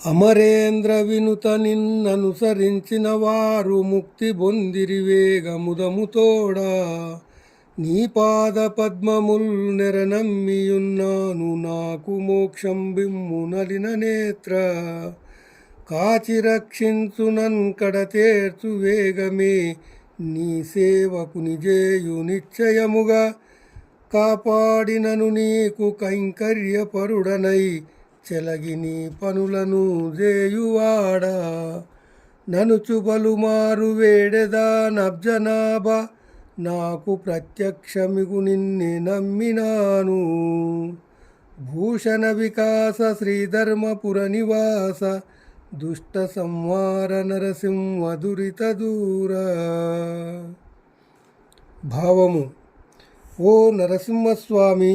అమరేంద్ర వినుత నిన్ననుసరించిన వారు ముక్తి బొందిరి వేగముదముతోడా. నీ పాద పద్మముల్ నెరనమ్మియున్నాను, నాకు మోక్షం బిమ్ము నలిన నేత్ర. కాచి రక్షించునన్ కడతేర్చు వేగమే, నీ సేవకు నిజేయు నిశ్చయముగా. కాపాడినను నీకు కైంకర్యపరుడనై, చెలగి నీ పనులను జేయువాడా. ననుచు పలుమారు వేడెదా నబ్జనాభ, నాకు ప్రత్యక్షమిగు నిన్నే నమ్మినాను. భూషణ వికాస శ్రీధర్మపుర నివాస, దుష్ట సంహార నరసింహ దురిత దూర. భావము: ఓ నరసింహస్వామి,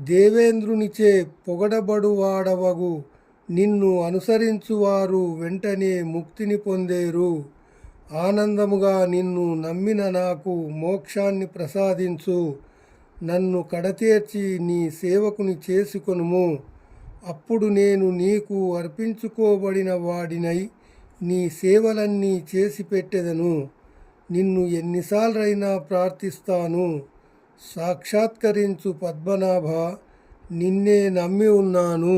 దేవేంద్రునిచే పొగడబడువాడవగు నిన్ను అనుసరించువారు వెంటనే ముక్తిని పొందేరు. ఆనందముగా నిన్ను నమ్మిన నాకు మోక్షాన్ని ప్రసాదించు. నన్ను కడతేర్చి నీ సేవకుని చేసుకొనుము. అప్పుడు నేను నీకు అర్పించుకోబడిన వాడినై నీ సేవలన్నీ చేసి పెట్టెదను. నిన్ను ఎన్నిసార్లైనా ప్రార్థిస్తాను. సాక్షాత్కరించు పద్మనాభ, నిన్నే నమ్మి ఉన్నాను.